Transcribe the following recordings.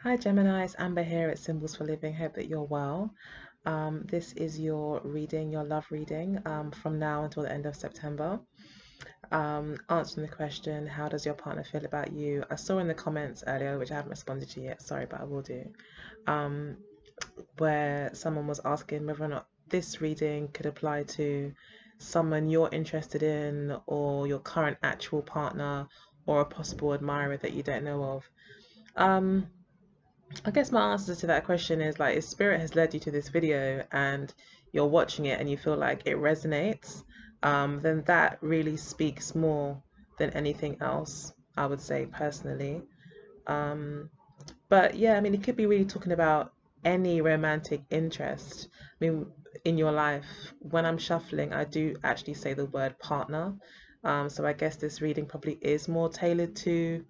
Hi Gemini, it's Amber here at Symbols for Living. Hope that you're well. This is your reading, your love reading, from now until the end of September. Answering the question, how does your partner feel about you? I saw in the comments earlier, which I haven't responded to yet, sorry, but I will do, um, where someone was asking whether or not this reading could apply to someone you're interested in, or your current actual partner, or a possible admirer that you don't know of. Um, I guess my answer to that question is like, if spirit has led you to this video and you're watching it and you feel like it resonates, then that really speaks more than anything else, I would say personally. Um, but yeah, I mean, it could be really talking about any romantic interest. I mean, in your life, when I'm shuffling, I do actually say the word partner. So I guess this reading probably is more tailored to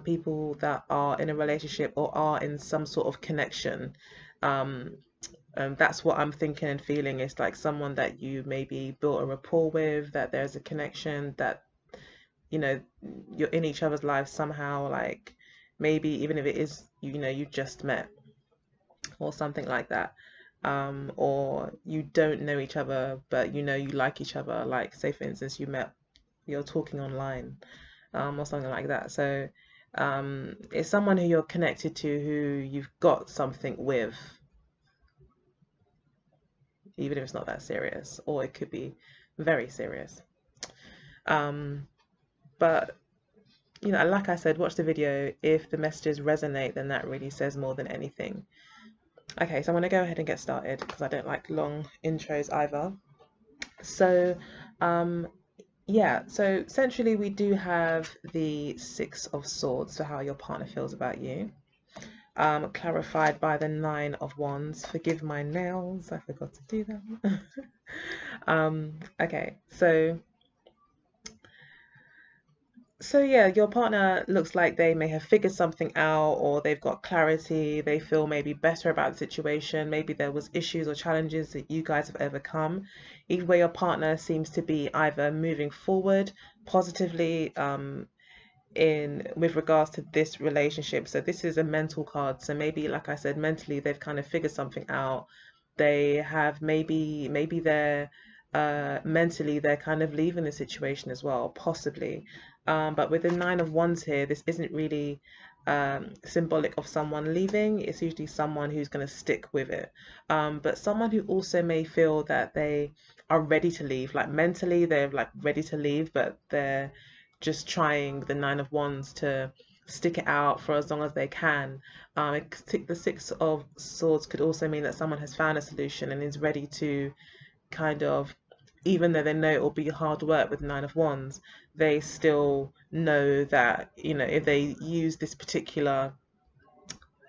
people that are in a relationship or are in some sort of connection. Um, that's what I'm thinking and feeling. It's like someone that you maybe built a rapport with, that there's a connection, that you know you're in each other's lives somehow. Like maybe even if it is you just met or something like that. Or you don't know each other, but you like each other. Like say for instance, you're talking online, or something like that. So it's someone who you're connected to, who you've got something with, even if it's not that serious, or it could be very serious. Um, but like I said, watch the video. If the messages resonate, then that really says more than anything. Okay, so I'm going to go ahead and get started because I don't like long intros either. So, um, yeah, so centrally we do have the Six of Swords, so how your partner feels about you. Clarified by the Nine of Wands. Forgive my nails, I forgot to do them. Okay, so yeah, your partner looks like they may have figured something out, or they've got clarity, they feel maybe better about the situation, maybe there was issues or challenges that you guys have overcome. Either way, your partner seems to be either moving forward positively, in with regards to this relationship. So this is a mental card, so maybe like I said, mentally they've kind of figured something out. They have maybe they're mentally they're kind of leaving the situation as well, possibly. But with the Nine of Wands here, this isn't really symbolic of someone leaving. It's usually someone who's going to stick with it, but someone who also may feel that they are ready to leave, like mentally they're like ready to leave, but they're just trying the Nine of Wands to stick it out for as long as they can. The Six of Swords could also mean that someone has found a solution and is ready to kind of, even though they know it will be hard work with Nine of Wands, they still know that, if they use this particular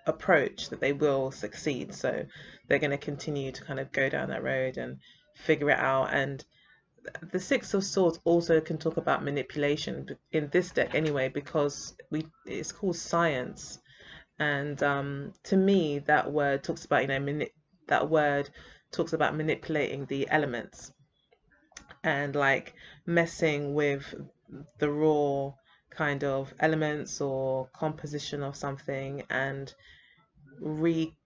approach, that they will succeed. So they're going to continue to kind of go down that road and figure it out. And the Six of Swords also can talk about manipulation in this deck anyway, because it's called science. And to me, that word talks about, that word talks about manipulating the elements and like messing with the raw kind of elements or composition of something, and re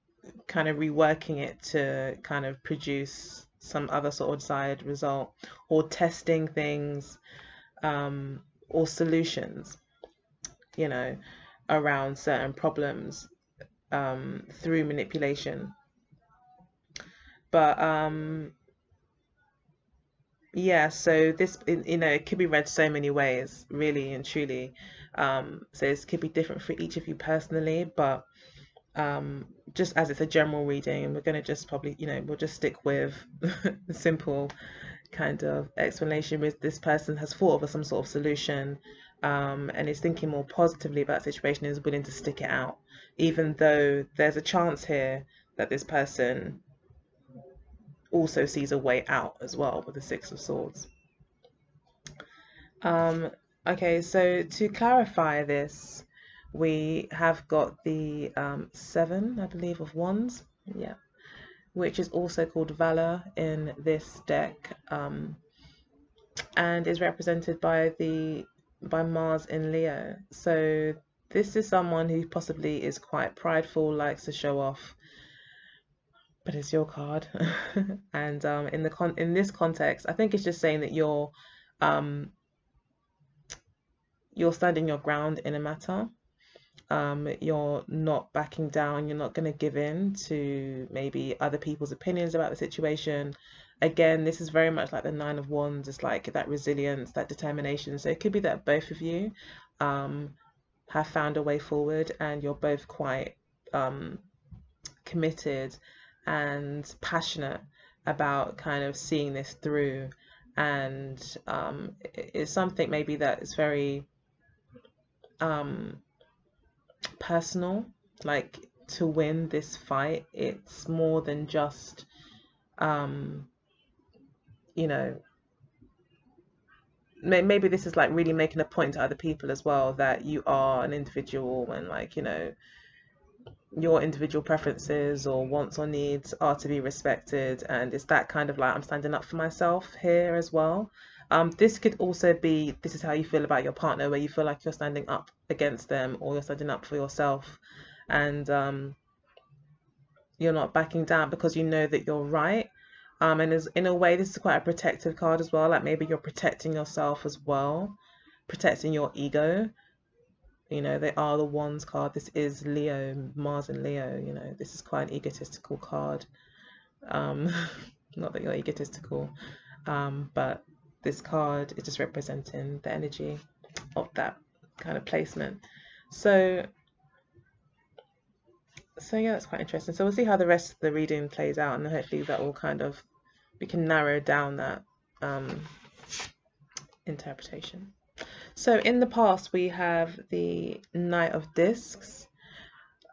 kind of reworking it to kind of produce some other sort of desired result, or testing things, or solutions, you know, around certain problems, through manipulation. But yeah, so this, it could be read so many ways, really and truly. So it could be different for each of you personally, but just as it's a general reading, we're going to just probably, we'll just stick with the simple kind of explanation with this person has thought of some sort of solution, and is thinking more positively about the situation, is willing to stick it out, even though there's a chance here that this person also sees a way out as well with the Six of Swords. Um, okay, so to clarify this, we have got the Seven, I believe, of Wands, yeah, which is also called Valor in this deck, and is represented by Mars in Leo. So This is someone who possibly is quite prideful, likes to show off, but it's your card. And in this context, I think it's just saying that um you're standing your ground in a matter. You're not backing down, you're not going to give in to maybe other people's opinions about the situation. Again, this is very much like the Nine of Wands. It's like that resilience, that determination. So it could be that both of you um, have found a way forward, and you're both quite committed and passionate about kind of seeing this through. And it's something maybe that is very um, personal. Like, to win this fight, it's more than just um you know, maybe this is like really making a point to other people as well, that you are an individual, and like, you know, your individual preferences or wants or needs are to be respected. And it's that kind of like, I'm standing up for myself here as well. This could also be, this is how you feel about your partner, where you feel like you're standing up against them, or you're standing up for yourself, and you're not backing down because you know that you're right. And as in a way, this is quite a protective card as well. Like, maybe you're protecting yourself as well, protecting your ego. You know, they are the Wands card. This is Leo, Mars and Leo. You know, this is quite an egotistical card. Um, not that you're egotistical, but this card is just representing the energy of that kind of placement. So yeah, that's quite interesting. So we'll see how the rest of the reading plays out, and hopefully that will kind of, we can narrow down that interpretation. So in the past, we have the Knight of Discs.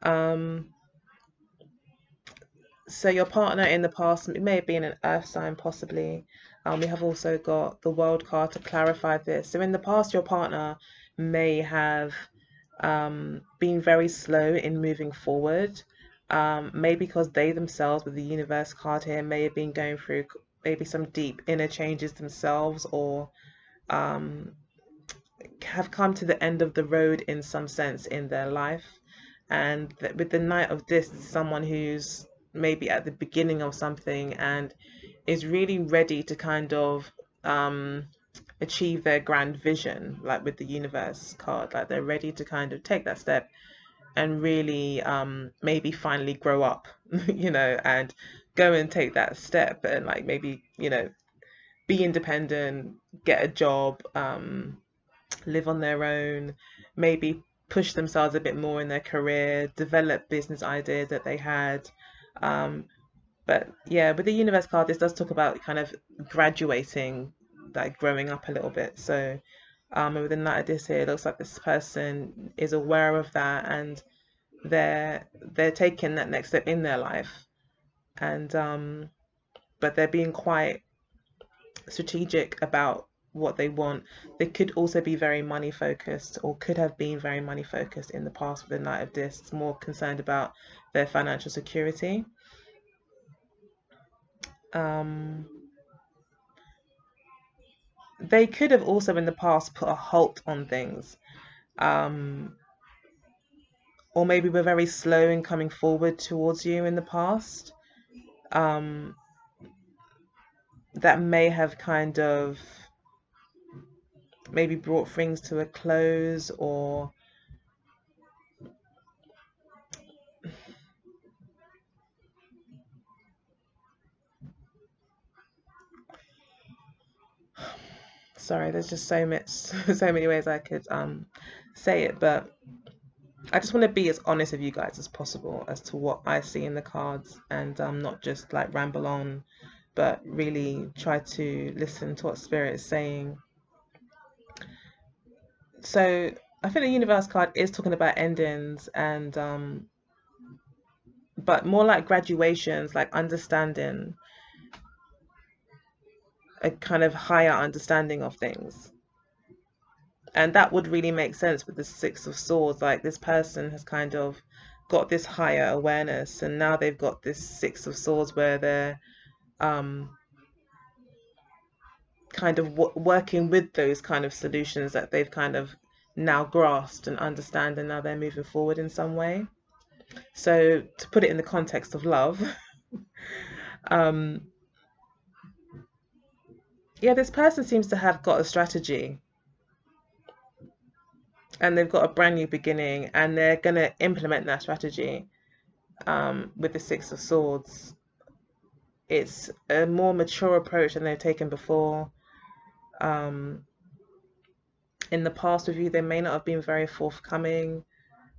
So your partner in the past, it may have been an earth sign possibly. We have also got the World card to clarify this. So in the past, your partner may have been very slow in moving forward. Maybe because they themselves, with the Universe card here, may have been going through maybe some deep inner changes themselves, or have come to the end of the road in some sense in their life. And with the Knight of Discs, someone who's maybe at the beginning of something and is really ready to kind of achieve their grand vision, like with the Universe card, like they're ready to kind of take that step and really maybe finally grow up, you know, and go and take that step, and like maybe, you know, be independent, get a job, live on their own, maybe push themselves a bit more in their career, develop business ideas that they had. But yeah, with the Universe card, this does talk about kind of graduating, like growing up a little bit. So with the Knight of Discs here, it looks like this person is aware of that, and they're taking that next step in their life. And but they're being quite strategic about what they want. They could also be very money focused, or could have been very money focused in the past with the Knight of Discs, more concerned about their financial security. They could have also in the past put a halt on things, um, or maybe were very slow in coming forward towards you in the past. Um, that may have kind of maybe brought things to a close, or sorry, there's just so much so many ways I could say it, but I just want to be as honest with you guys as possible as to what I see in the cards, and not just like ramble on, but really try to listen to what Spirit is saying. So I think the Universe card is talking about endings, and but more like graduations, like understanding, a kind of higher understanding of things. And that would really make sense with the Six of Swords. Like, this person has kind of got this higher awareness, and now they've got this Six of Swords where they're kind of working with those kind of solutions that they've kind of now grasped and understand, and now they're moving forward in some way. So to put it in the context of love, um, yeah, this person seems to have got a strategy, and they've got a brand new beginning, and they're going to implement that strategy. With the Six of Swords, it's a more mature approach than they've taken before. Um, in the past with you, they may not have been very forthcoming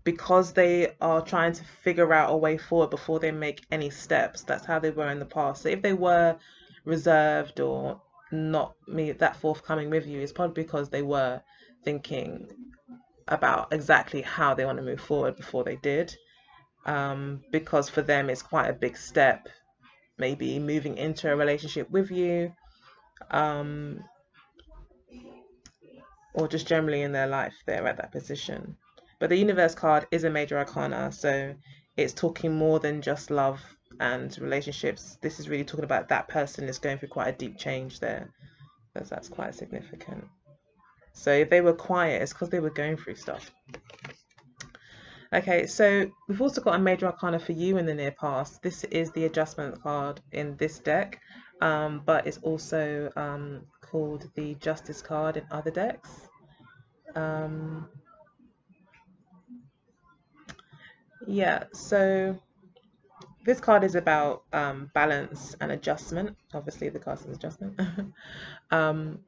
because they are trying to figure out a way forward before they make any steps. That's how they were in the past. So if they were reserved or not that forthcoming with you, it's probably because they were thinking about exactly how they want to move forward before they did. Because for them, it's quite a big step, maybe moving into a relationship with you, um, or just generally in their life, they're at that position. But the universe card is a major arcana, so it's talking more than just love and relationships. This is really talking about that person is going through quite a deep change there. That's quite significant. So if they were quiet, it's because they were going through stuff. Okay, so we've also got a major arcana for you in the near past. This is the adjustment card in this deck, but it's also called the justice card in other decks. Yeah, so this card is about balance and adjustment. Obviously, the card is adjustment.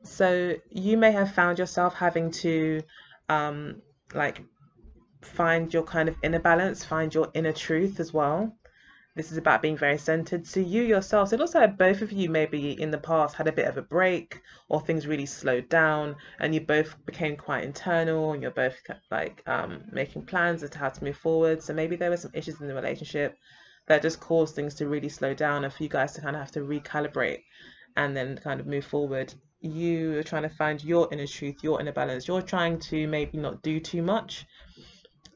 So you may have found yourself having to like find your kind of inner balance, find your inner truth as well. This is about being very centered. So you yourself, so it looks like both of you maybe in the past had a bit of a break, or things really slowed down and you both became quite internal, and you're both like making plans as to how to move forward. So maybe there were some issues in the relationship that just caused things to really slow down and for you guys to kind of have to recalibrate and then kind of move forward. You are trying to find your inner truth, your inner balance. You're trying to maybe not do too much,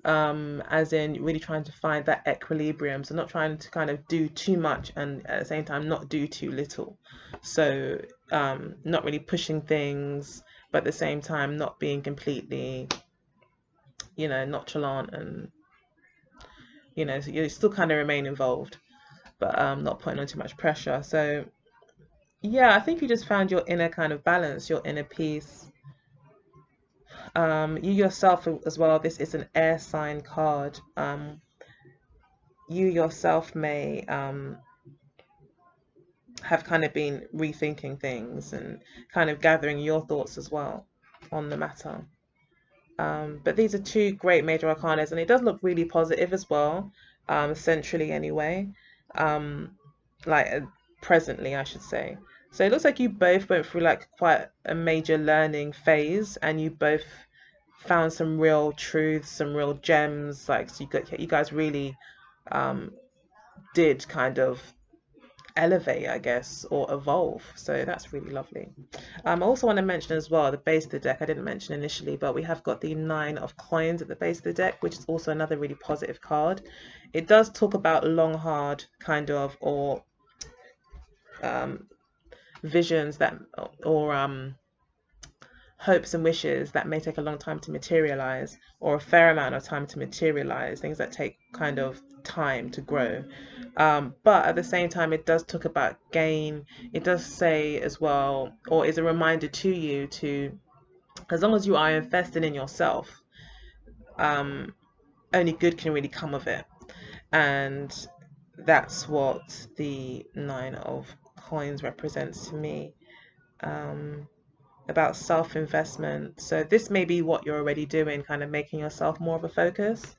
as in really trying to find that equilibrium. So not trying to kind of do too much and at the same time not do too little. So not really pushing things, but at the same time not being completely, nonchalant, and so you still kind of remain involved, but not putting on too much pressure. So yeah, I think you just found your inner kind of balance, your inner peace. You yourself as well, this is an air sign card. You yourself may have kind of been rethinking things and kind of gathering your thoughts as well on the matter. But these are two great major arcanas, and it does look really positive as well, centrally anyway, like presently, I should say. So it looks like you both went through like quite a major learning phase, and you both found some real truths, some real gems. Like, so you guys really did kind of elevate, I guess, or evolve. So that's really lovely. I also want to mention as well the base of the deck. I didn't mention initially, but we have got the Nine of Coins at the base of the deck, which is also another really positive card. It does talk about long, hard kind of, or visions that, or hopes and wishes that may take a long time to materialize, or a fair amount of time to materialize, things that take kind of time to grow. But at the same time, it does talk about gain. It does say as well, or is a reminder to you to, as long as you are invested in yourself, only good can really come of it. And that's what the Nine of Coins represents to me. About self-investment. So this may be what you're already doing, kind of making yourself more of a focus.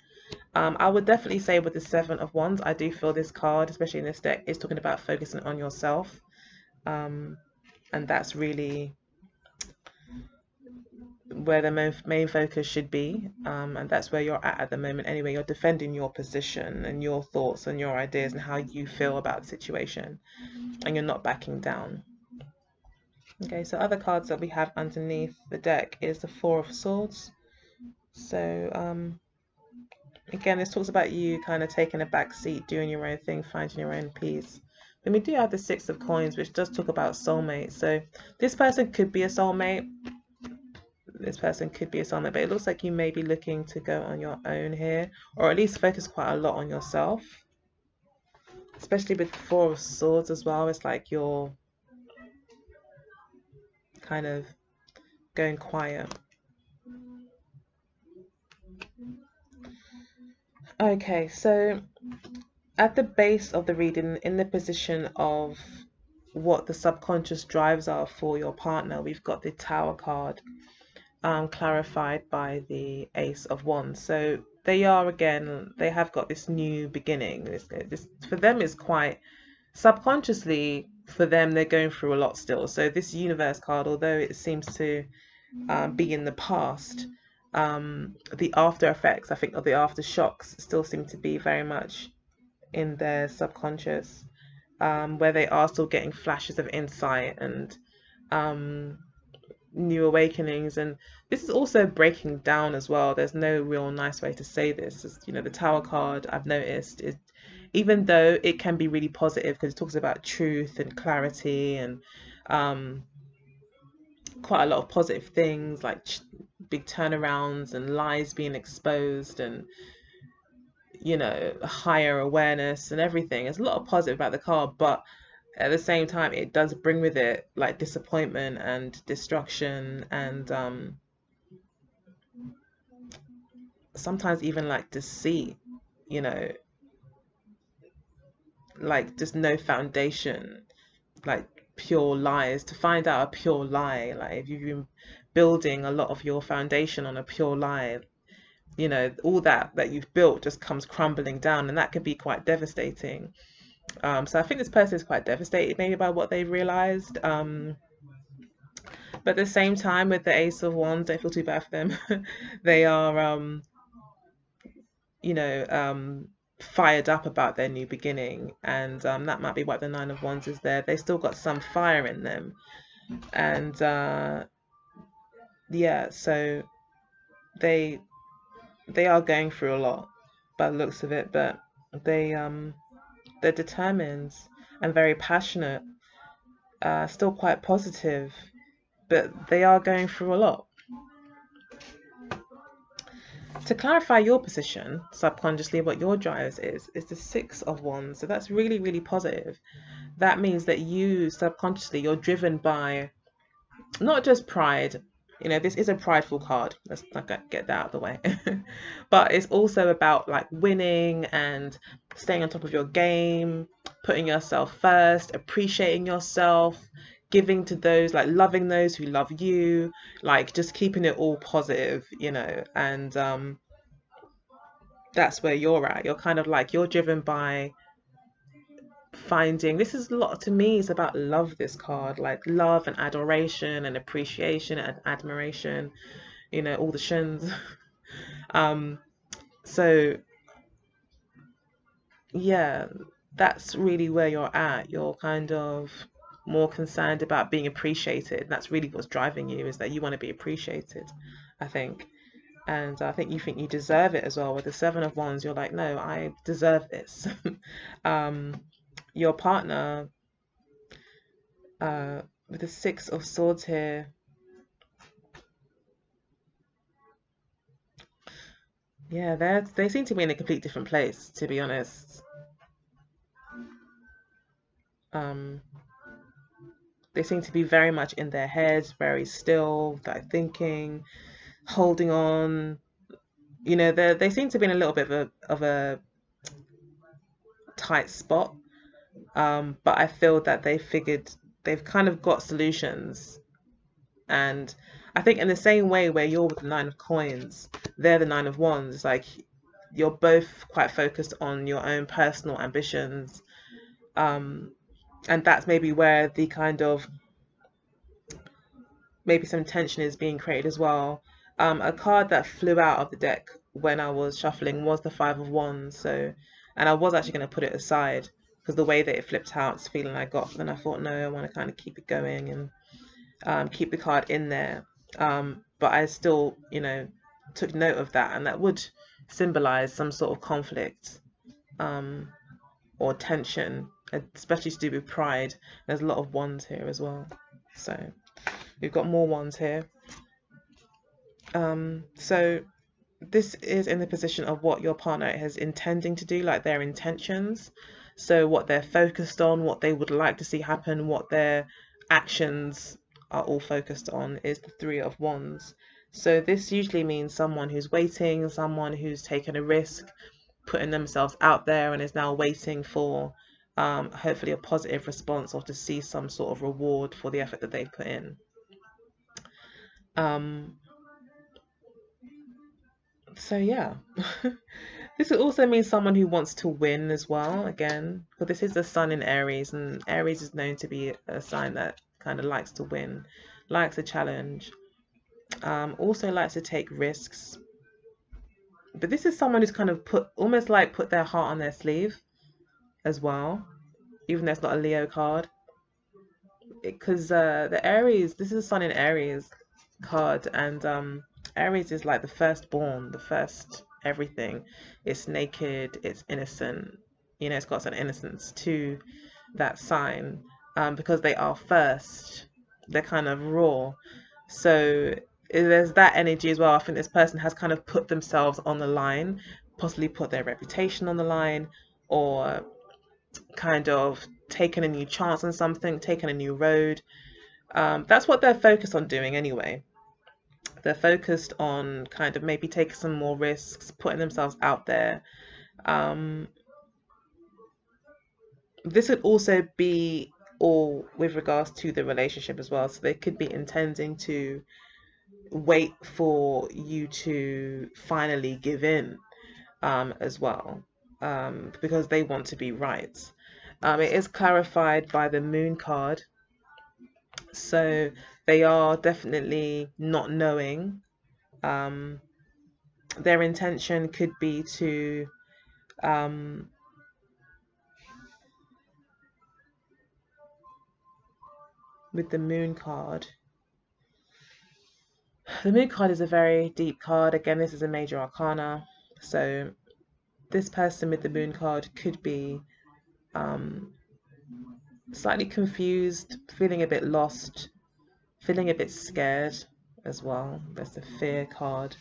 I would definitely say with the Seven of Wands, I do feel this card, especially in this deck, is talking about focusing on yourself. And that's really where the main focus should be. And that's where you're at the moment anyway. You're defending your position and your thoughts and your ideas and how you feel about the situation. And you're not backing down. Okay, so other cards that we have underneath the deck is the Four of Swords. So again, this talks about you kind of taking a back seat, doing your own thing, finding your own peace. Then we do have the Six of Coins, which does talk about soulmates. So this person could be a soulmate. this person could be a soulmate, but it looks like you may be looking to go on your own here, or at least focus quite a lot on yourself, especially with the Four of Swords as well. It's like you're kind of going quiet. Okay, so at the base of the reading, in the position of what the subconscious drives are for your partner, we've got the Tower card, clarified by the Ace of Wands. So they are, again, they have got this new beginning. This for them is quite subconsciously, for them, they're going through a lot still. So this Universe card, although it seems to be in the past, the after effects, I think, or the aftershocks still seem to be very much in their subconscious, where they are still getting flashes of insight and new awakenings. And this is also breaking down as well. There's no real nice way to say this. It's, the Tower card, I've noticed, is, even though it can be really positive because it talks about truth and clarity and quite a lot of positive things, like big turnarounds and lies being exposed, and higher awareness and everything. There's a lot of positive about the card, but at the same time it does bring with it like disappointment and destruction, and sometimes even like deceit, like just no foundation, like pure lies. To find out a pure lie, like if you've been building a lot of your foundation on a pure lie, all that you've built just comes crumbling down, and that can be quite devastating. So I think this person is quite devastated maybe by what they've realized, but at the same time, with the Ace of Wands, don't feel too bad for them. They are fired up about their new beginning, and that might be why the Nine of Wands is there. They still got some fire in them, and yeah, so they are going through a lot by the looks of it, but they're determined and very passionate, still quite positive, but they are going through a lot. To clarify your position subconsciously, what your drive is the Six of Wands. So that's really, really positive. That means that you subconsciously, you're driven by not just pride. This is a prideful card. Let's get that out of the way. But it's also about like winning and staying on top of your game, putting yourself first, appreciating yourself, giving to those, like loving those who love you, like just keeping it all positive, and that's where you're at. You're kind of like, you're driven by finding, this is a lot, to me, it's about love, this card, like love and adoration and appreciation and admiration, all the shins. So yeah, that's really where you're at. You're kind of more concerned about being appreciated. That's really what's driving you, is that you want to be appreciated, I think. And I think you deserve it as well. With the Seven of Wands, you're like, no, I deserve this. Your partner, with the Six of Swords here, yeah, they seem to be in a complete different place, to be honest. They seem to be very much in their heads, very still, like thinking, holding on. They seem to be in a little bit of a tight spot. But I feel that they've kind of got solutions. And I think in the same way where you're with the Nine of Coins, they're the Nine of Wands. It's like you're both quite focused on your own personal ambitions. And that's maybe where the kind of, maybe some tension is being created as well. A card that flew out of the deck when I was shuffling was the Five of Wands. So, and I was actually going to put it aside because the way that it flipped out, it's the feeling I got. But then I thought, no, I want to kind of keep it going and keep the card in there. But I still, took note of that, and that would symbolize some sort of conflict or tension, especially to do with pride. There's a lot of wands here as well. So we've got more wands here. So this is in the position of what your partner is intending to do, like their intentions. So what they're focused on, what they would like to see happen, what their actions are all focused on is the Three of Wands. So this usually means someone who's waiting, someone who's taken a risk, putting themselves out there and is now waiting for hopefully a positive response or to see some sort of reward for the effort that they've put in. Um, so yeah. This would also mean someone who wants to win as well, again, but this is the sun in Aries, and Aries is known to be a sign that kind of likes to win, likes a challenge, also likes to take risks. But this is someone who's kind of almost like put their heart on their sleeve as well, even though it's not a Leo card. Because the Aries, this is a sun in Aries card, and Aries is like the firstborn, the first everything. It's naked, it's innocent. You know, it's got some innocence to that sign, because they are first. They're kind of raw. So there's that energy as well. I think this person has kind of put themselves on the line, possibly put their reputation on the line, or kind of taken a new chance on something, taken a new road. That's what they're focused on doing anyway. They're focused on kind of maybe taking some more risks, putting themselves out there. Um, this would also be all with regards to the relationship as well. So they could be intending to wait for you to finally give in, as well, because they want to be right. It is clarified by the moon card. So they are definitely not knowing. Um, their intention could be to, um, with the moon card is a very deep card. Again, this is a major arcana. So this person with the moon card could be slightly confused, feeling a bit lost, feeling a bit scared as well. That's the fear card.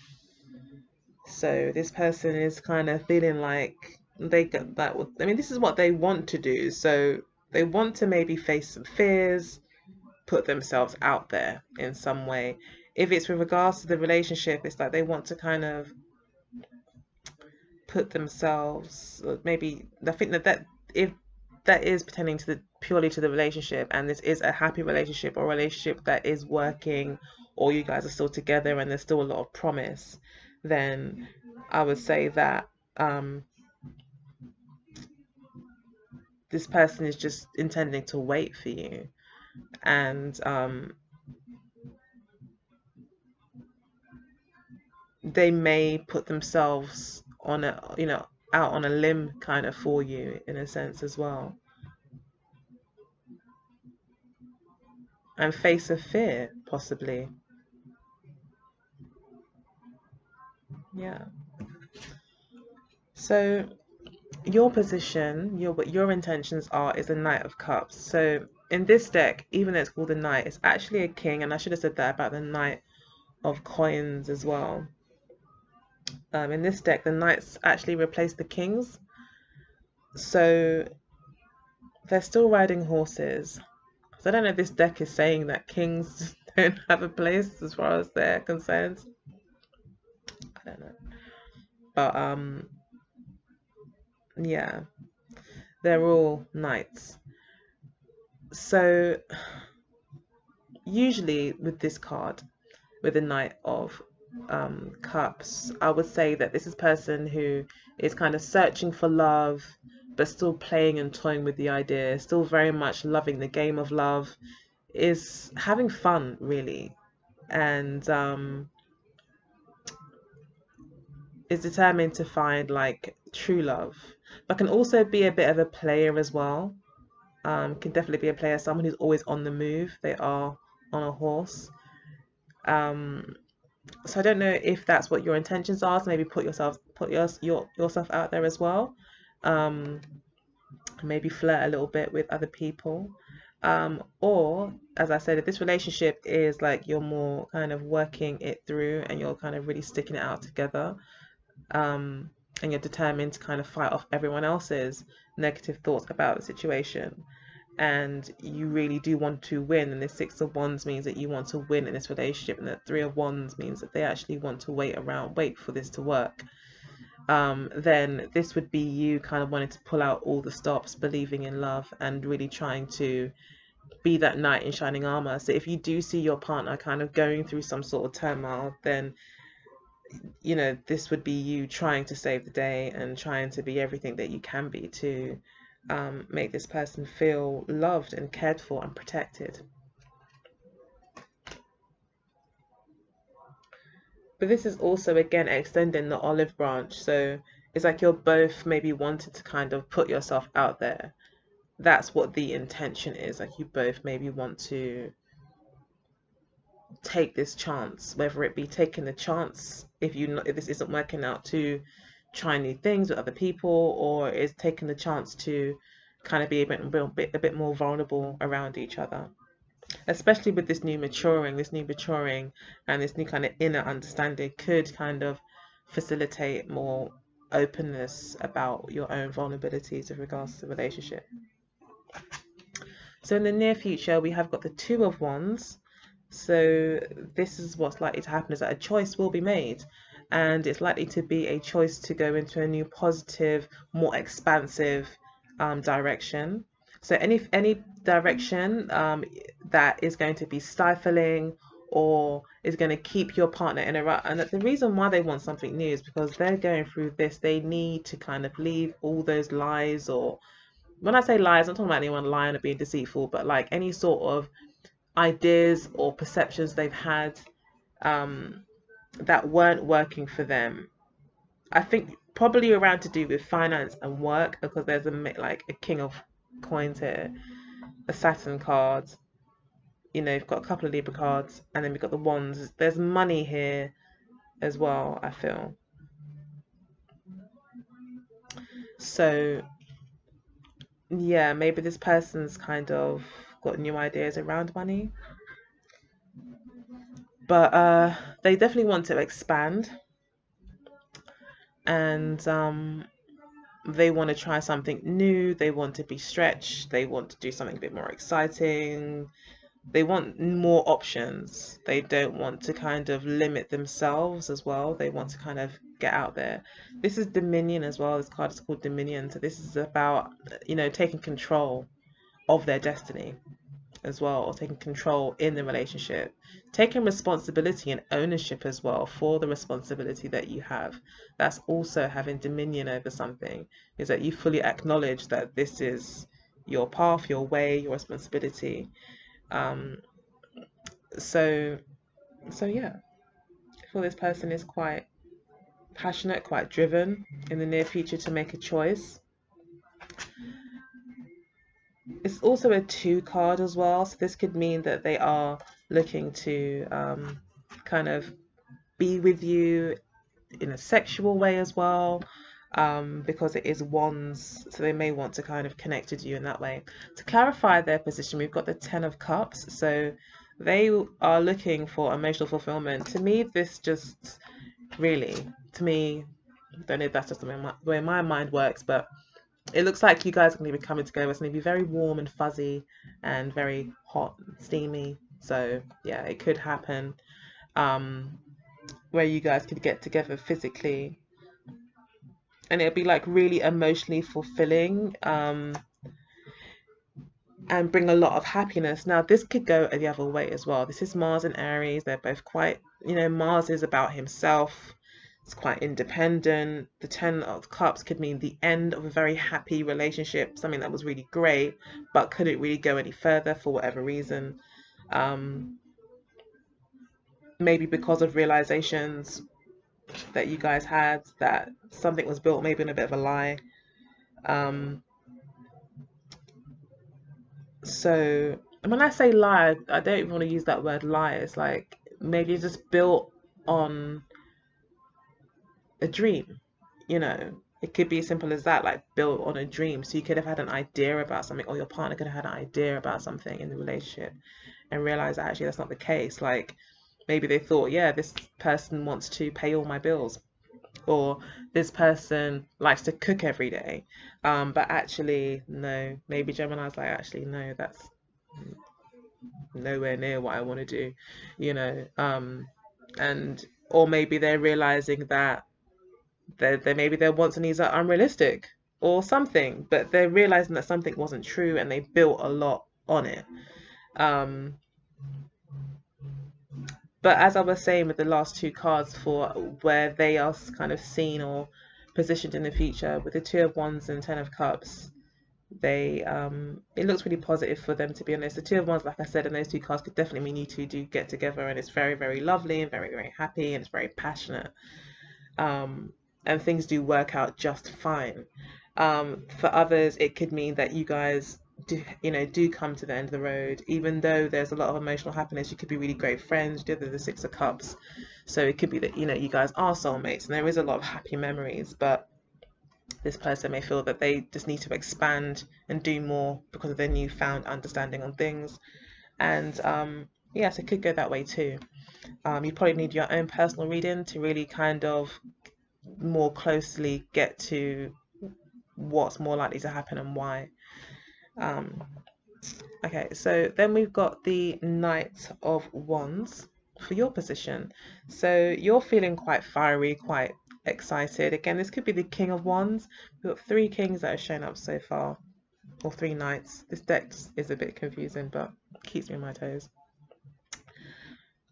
So this person is kind of feeling like they get that. I mean, this is what they want to do. So they want to maybe face some fears, put themselves out there in some way. If it's with regards to the relationship, it's like they want to kind of put themselves, maybe I think that if that is pertaining to the purely to the relationship, and this is a happy relationship or a relationship that is working, or you guys are still together and there's still a lot of promise, then I would say that this person is just intending to wait for you, and they may put themselves on a, out on a limb kind of for you in a sense as well, and face a fear possibly. Yeah. So your position, what your intentions are, is a Knight of Cups. So in this deck, even though it's called a Knight, it's actually a king, and I should have said that about the Knight of Coins as well. In this deck, the Knights actually replace the kings, so they're still riding horses. So I don't know if this deck is saying that kings don't have a place as far as they're concerned. I don't know, but yeah, they're all knights. So usually with this card, with the Knight of Cups, I would say that this is a person who is kind of searching for love, but still playing and toying with the idea, still very much loving the game of love, is having fun really, and is determined to find like true love, but can also be a bit of a player as well. Can definitely be a player, someone who's always on the move. They are on a horse. Um, so I don't know if that's what your intentions are. So maybe yourself out there as well. Um, maybe flirt a little bit with other people. Or, as I said, if this relationship is like you're more kind of working it through and you're kind of really sticking it out together, um, and you're determined to kind of fight off everyone else's negative thoughts about the situation, and you really do want to win, and the Six of Wands means that you want to win in this relationship, and the Three of Wands means that they actually want to wait for this to work, then this would be you kind of wanting to pull out all the stops, believing in love, and really trying to be that knight in shining armor. So if you do see your partner kind of going through some sort of turmoil, then this would be you trying to save the day and trying to be everything that you can be to make this person feel loved and cared for and protected. But this is also again extending the olive branch. So it's like you're both maybe wanting to kind of put yourself out there. That's what the intention is. Like you both maybe want to take this chance, whether it be taking the chance if this isn't working out to try new things with other people, or is taking the chance to kind of be a bit more vulnerable around each other, especially with this new maturing and this new kind of inner understanding could kind of facilitate more openness about your own vulnerabilities with regards to the relationship. So in the near future, we have got the Two of Wands. So this is what's likely to happen, is that a choice will be made, and it's likely to be a choice to go into a new positive, more expansive direction. So any direction that is going to be stifling or is going to keep your partner in a rut. And the reason why they want something new is because they're going through this. They need to kind of leave all those lies, or when I say lies, I'm talking about anyone lying or being deceitful, but like any sort of ideas or perceptions they've had um, that weren't working for them. I think probably around to do with finance and work, because there's a king of coins here, a Saturn card. You've got a couple of Libra cards, and then we've got the wands. There's money here as well, I feel. So yeah, maybe this person's kind of got new ideas around money, but they definitely want to expand, and they want to try something new, they want to be stretched, they want to do something a bit more exciting, they want more options, they don't want to kind of limit themselves as well, they want to kind of get out there. This is Dominion as well. This card is called Dominion, so this is about taking control of their destiny as well, or taking control in the relationship, taking responsibility and ownership as well for the responsibility that you have. That's also having dominion over something, is that you fully acknowledge that this is your path, your way, your responsibility. um so yeah, I feel this person is quite passionate, quite driven in the near future to make a choice. It's also a two card as well, so this could mean that they are looking to kind of be with you in a sexual way as well, because it is wands, so they may want to kind of connect with you in that way. To clarify their position, we've got the Ten of Cups, so they are looking for emotional fulfillment. To me, this just really, to me, I don't know if that's just the way my mind works, but it looks like you guys are going to be coming together. It's going to be very warm and fuzzy and very hot and steamy. So yeah, it could happen where you guys could get together physically, and it'll be like really emotionally fulfilling, and bring a lot of happiness. Now this could go the other way as well. This is Mars and Aries. They're both quite, Mars is about himself. It's quite independent. The Ten of Cups could mean the end of a very happy relationship, something that was really great, but couldn't really go any further for whatever reason. Maybe because of realizations that you guys had, that something was built maybe in a bit of a lie. So when I say lie, I don't even want to use that word lie. It's like maybe it's just built on a dream, you know. It could be as simple as that, like built on a dream. So you could have had an idea about something, or your partner could have had an idea about something in the relationship and realize that actually that's not the case. Like maybe they thought, yeah, this person wants to pay all my bills, or this person likes to cook every day. But actually, no, maybe Gemini's like, actually, no, that's nowhere near what I want to do, you know. And or maybe they're realizing that they maybe their wants and needs are unrealistic or something, but they're realizing that something wasn't true and they built a lot on it. Um, but as I was saying with the last two cards for where they are kind of seen or positioned in the future, with the Two of Wands and Ten of Cups, they it looks really positive for them, to be honest. The Two of Wands, like I said, and those two cards could definitely mean you two do get together, and it's very, very lovely and very, very happy, and it's very passionate. um, and things do work out just fine. For others, it could mean that you guys do come to the end of the road, even though there's a lot of emotional happiness. You could be really great friends. You did the Six of Cups, so it could be that you guys are soulmates, and there is a lot of happy memories. But this person may feel that they just need to expand and do more because of their newfound understanding on things, and yes, it could go that way too. You probably need your own personal reading to really kind of more closely get to what's more likely to happen and why. Um, okay, so then we've got the Knight of Wands for your position. So you're feeling quite fiery, quite excited. Again, this could be the King of Wands. We've got three kings that have shown up so far, or three knights. This deck is a bit confusing, but keeps me on my toes.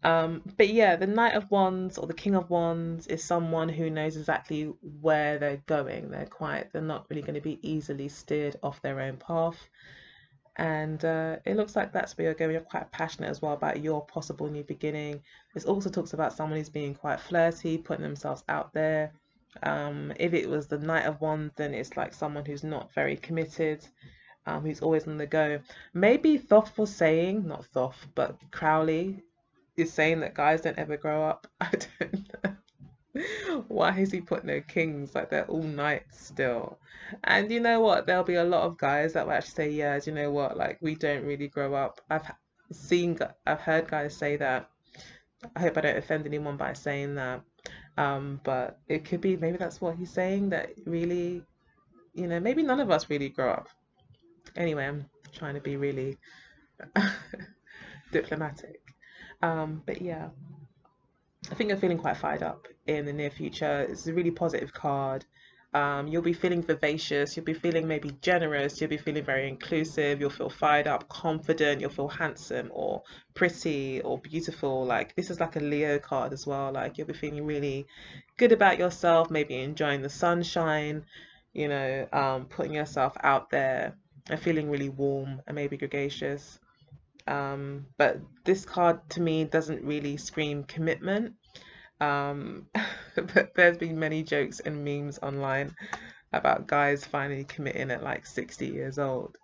But yeah, the Knight of Wands or the King of Wands is someone who knows exactly where they're going. They're not really going to be easily steered off their own path. And it looks like that's where you're going. You're quite passionate as well about your possible new beginning. This also talks about someone who's being quite flirty, putting themselves out there. If it was the Knight of Wands, then it's like someone who's not very committed, who's always on the go. Maybe Thoth was saying, not Thoth, but Crowley is saying that guys don't ever grow up. I don't know. Why has he put no kings? Like they're all knights still. And you know what? There'll be a lot of guys that will actually say, yeah, do you know what? Like we don't really grow up. I've heard guys say that. I hope I don't offend anyone by saying that. But it could be maybe that's what he's saying, that really, maybe none of us really grow up. Anyway, I'm trying to be really diplomatic. But yeah, I think you're feeling quite fired up in the near future. It's a really positive card. You'll be feeling vivacious. You'll be feeling maybe generous. You'll be feeling very inclusive. You'll feel fired up, confident. You'll feel handsome or pretty or beautiful. Like this is like a Leo card as well. Like you'll be feeling really good about yourself. Maybe enjoying the sunshine. Putting yourself out there and feeling really warm and maybe gregarious. But this card to me doesn't really scream commitment. Um, but there's been many jokes and memes online about guys finally committing at like 60 years old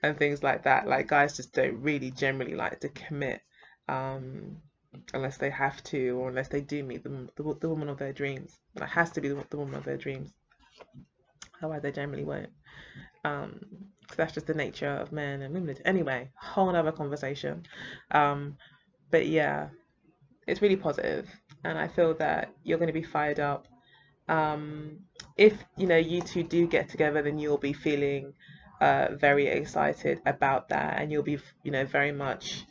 and things like that. Like guys just don't really generally like to commit unless they have to, or unless they do meet the woman of their dreams. It has to be the woman of their dreams. Otherwise, they generally won't. Because that's just the nature of men and women. Anyway, whole other conversation. But yeah, it's really positive, and I feel that you're going to be fired up. If you two do get together, then you'll be feeling very excited about that, and you'll be very much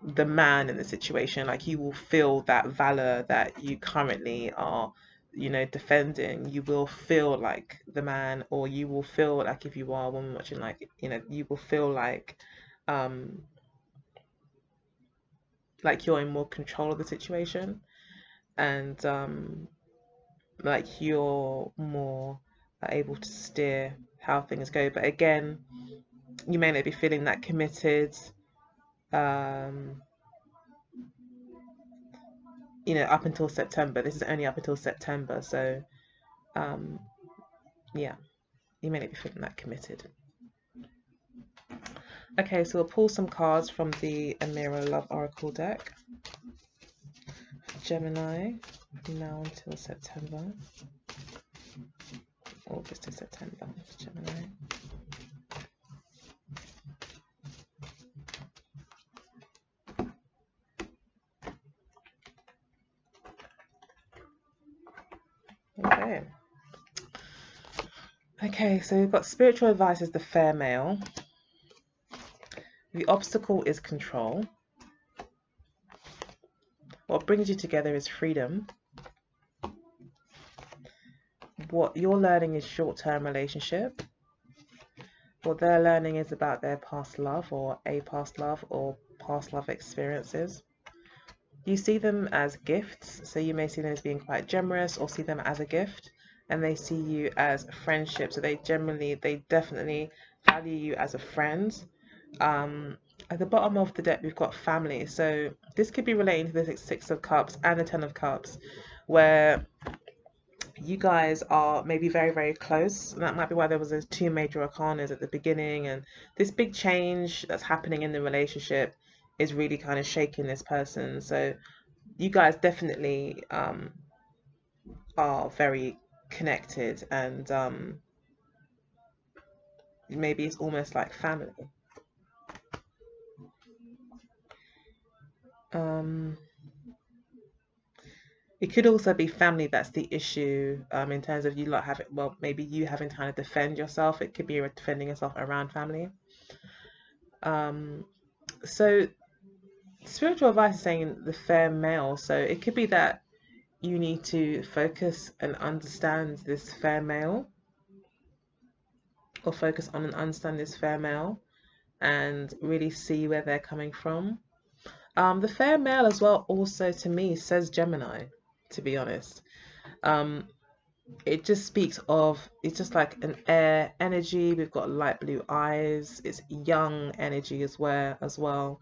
the man in the situation. Like you will feel that valor that you currently are defending. You will feel like the man, or you will feel like, if you are a woman watching, like you will feel um like you're in more control of the situation, and like you're more able to steer how things go. But again, you may not be feeling that committed um up until September. This is only up until September, so um yeah, you may not be feeling that committed. Okay, so we'll pull some cards from the Amira Love Oracle deck. Gemini, now until September. August to September, Gemini. Okay. Okay, so we've got spiritual advice as the fair male. The obstacle is control. What brings you together is freedom. What you're learning is short-term relationship. What they're learning is about their past love or a past love or past love experiences. You see them as gifts, so you may see them as being quite generous or see them as a gift, and they see you as friendship, so they definitely value you as a friend. At the bottom of the deck we've got family, so this could be relating to the Six of Cups and the Ten of Cups, where you guys are maybe very, very close, and that might be why there was those two major arcanas at the beginning, and this big change that's happening in the relationship is really kind of shaking this person. So you guys definitely are very connected, and maybe it's almost like family. It could also be family that's the issue, in terms of you lot having, well, maybe you having to kind of defend yourself. It could be defending yourself around family. So spiritual advice is saying the fair male. So it could be that you need to focus and understand this fair male, or focus on and understand this fair male and really see where they're coming from. The fair male as well also to me says Gemini, to be honest. It just speaks of, it's just like an air energy. We've got light blue eyes. It's young energy as well.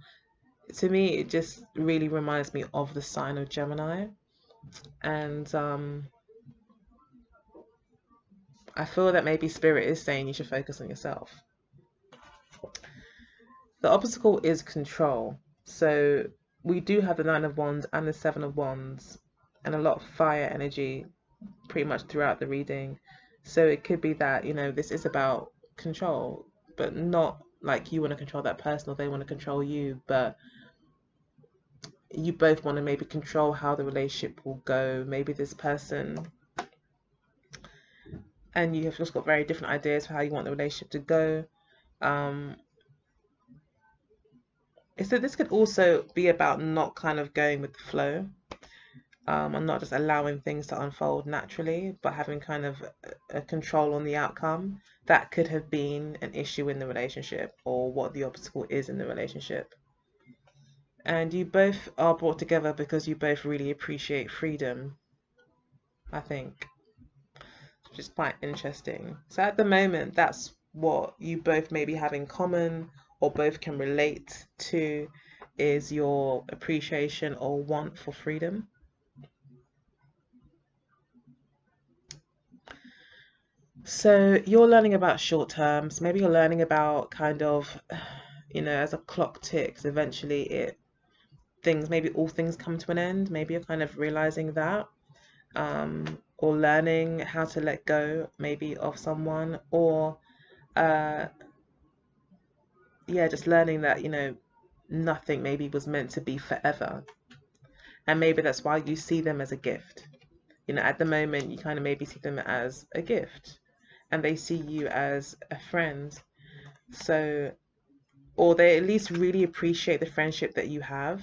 To me, it just really reminds me of the sign of Gemini. And I feel that maybe Spirit is saying you should focus on yourself. The obstacle is control. So we do have the Nine of Wands and the Seven of Wands, and a lot of fire energy pretty much throughout the reading. So it could be that, this is about control, but not like you want to control that person or they want to control you, but you both want to maybe control how the relationship will go. Maybe this person and you have just got very different ideas for how you want the relationship to go. So this could also be about not kind of going with the flow, and not just allowing things to unfold naturally, but having kind of a control on the outcome. That could have been an issue in the relationship, or what the obstacle is in the relationship. And you both are brought together because you both really appreciate freedom, I think, which is quite interesting. So at the moment, that's what you both maybe have in common, or both can relate to, is your appreciation or want for freedom. So you're learning about short terms. Maybe you're learning about kind of, as a clock ticks, eventually maybe all things come to an end. Maybe you're kind of realizing that, or learning how to let go maybe of someone, or just learning that, nothing maybe was meant to be forever. And maybe that's why you see them as a gift. At the moment, you kind of maybe see them as a gift, and they see you as a friend. So, or they at least really appreciate the friendship that you have.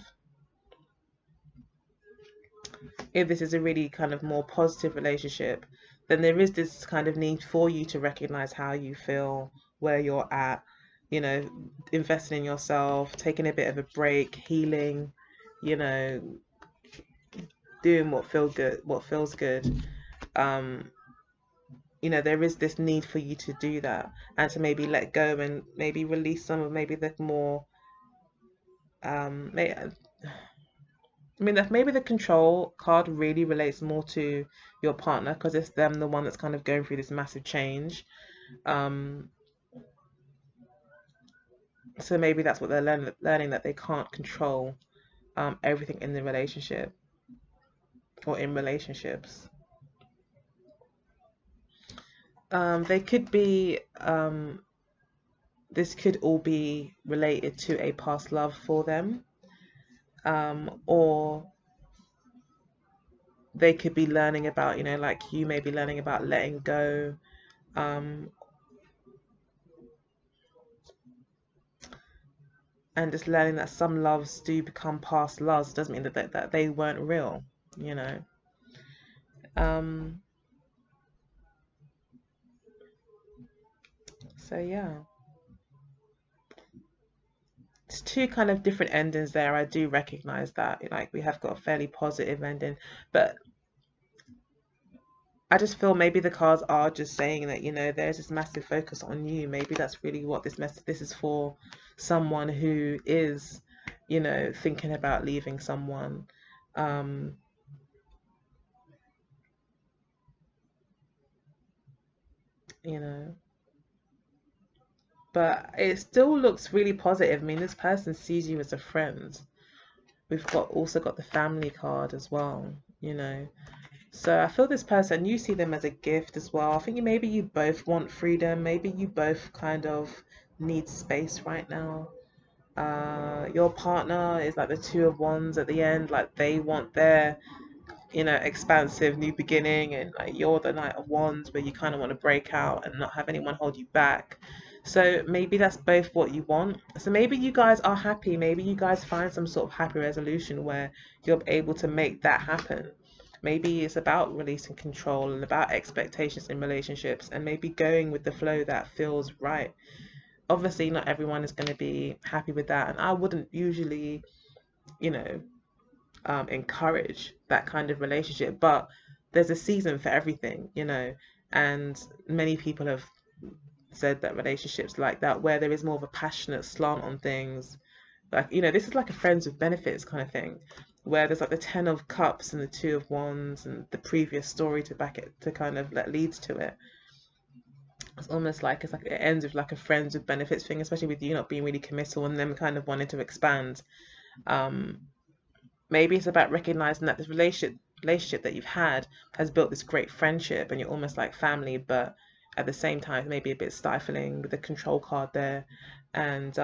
If this is a really kind of more positive relationship, then there is this kind of need for you to recognize how you feel, where you're at, investing in yourself, taking a bit of a break, healing, doing what feels good. There is this need for you to do that, and to maybe let go and maybe release some of maybe the more maybe the control card really relates more to your partner, because it's them, the one that's kind of going through this massive change. So maybe that's what they're learning, that they can't control everything in the relationship or in relationships. They could be, this could all be related to a past love for them, or they could be learning about, like you may be learning about letting go, um, and just learning that some loves do become past loves. Doesn't mean that they weren't real, you know. Um, so yeah, it's two kind of different endings there. I do recognize that, like we have got a fairly positive ending, but I just feel maybe the cards are just saying that, there's this massive focus on you. Maybe that's really what this is for someone who is, thinking about leaving someone. Um, you know, but it still looks really positive. I mean, this person sees you as a friend. We've also got the family card as well, you know. So I feel this person, you see them as a gift as well. I think maybe you both want freedom. Maybe you both kind of need space right now. Your partner is like the Two of Wands at the end, like they want their, expansive new beginning, and like you're the Knight of Wands where you kind of want to break out and not have anyone hold you back. So maybe that's both what you want. So maybe you guys are happy. Maybe you guys find some sort of happy resolution where you're able to make that happen. Maybe it's about releasing control and about expectations in relationships, and maybe going with the flow that feels right. Obviously, not everyone is going to be happy with that, and I wouldn't usually, you know, encourage that kind of relationship. But there's a season for everything, and many people have said that relationships like that, where there is more of a passionate slant on things, like, this is like a friends with benefits kind of thing, where there's like the Ten of Cups and the Two of Wands and the previous story to back it, to kind of that leads to it. It's almost like it ends with like a friends with benefits thing, especially with you not being really committal and them kind of wanting to expand. um Maybe it's about recognizing that this relationship that you've had has built this great friendship and you're almost like family, but at the same time it may be a bit stifling with the control card there. And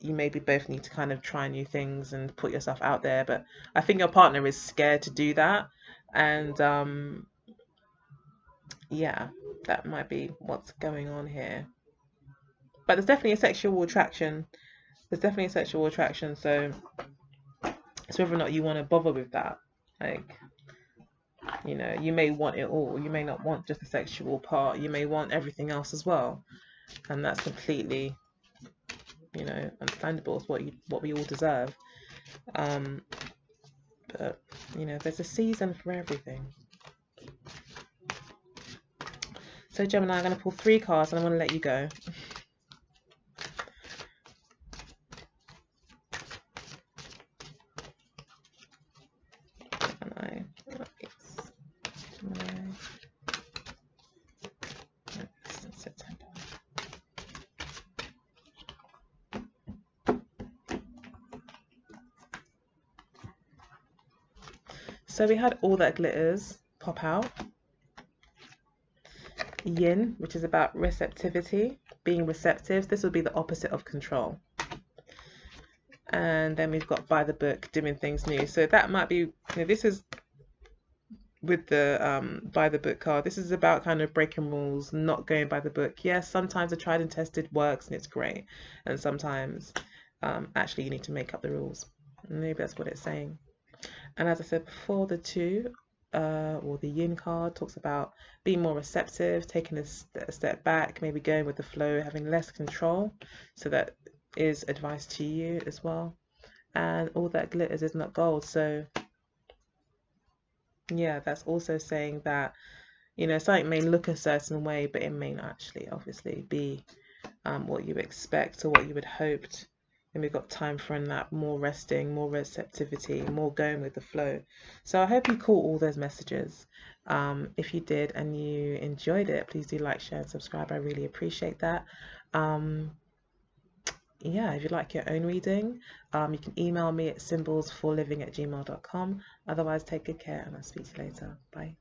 you maybe both need to kind of try new things and put yourself out there, but I think your partner is scared to do that. And yeah, that might be what's going on here. But there's definitely a sexual attraction. There's definitely a sexual attraction, so it's whether or not you want to bother with that. Like, you may want it all. You may not want just the sexual part. You may want everything else as well, and that's completely, understandable. It's what we all deserve. Um, but there's a season for everything. So Gemini, I'm going to pull 3 cards, and I'm going to let you go. Gemini, Gemini, September. So we had All That Glitters pop out. Yin, which is about receptivity, being receptive. This would be the opposite of control. And then we've got By the Book, doing things new. So that might be, this is with the By the Book card. This is about kind of breaking rules, not going by the book. Yes, sometimes a tried and tested works and it's great, and sometimes actually you need to make up the rules. Maybe that's what it's saying. And as I said before, the two, or the Yin card, talks about being more receptive, taking a step back, maybe going with the flow, having less control. So that is advice to you as well. And All That Glitters is not gold. So yeah, that's also saying that, something may look a certain way, but it may not actually obviously be what you expect or what you had hoped. And we've got time for a nap, more resting, more receptivity, more going with the flow. So I hope you caught all those messages. If you did and you enjoyed it, please do like, share, and subscribe. I really appreciate that. Yeah, if you'd like your own reading, you can email me at symbolsforliving@gmail.com. Otherwise, take good care and I'll speak to you later. Bye.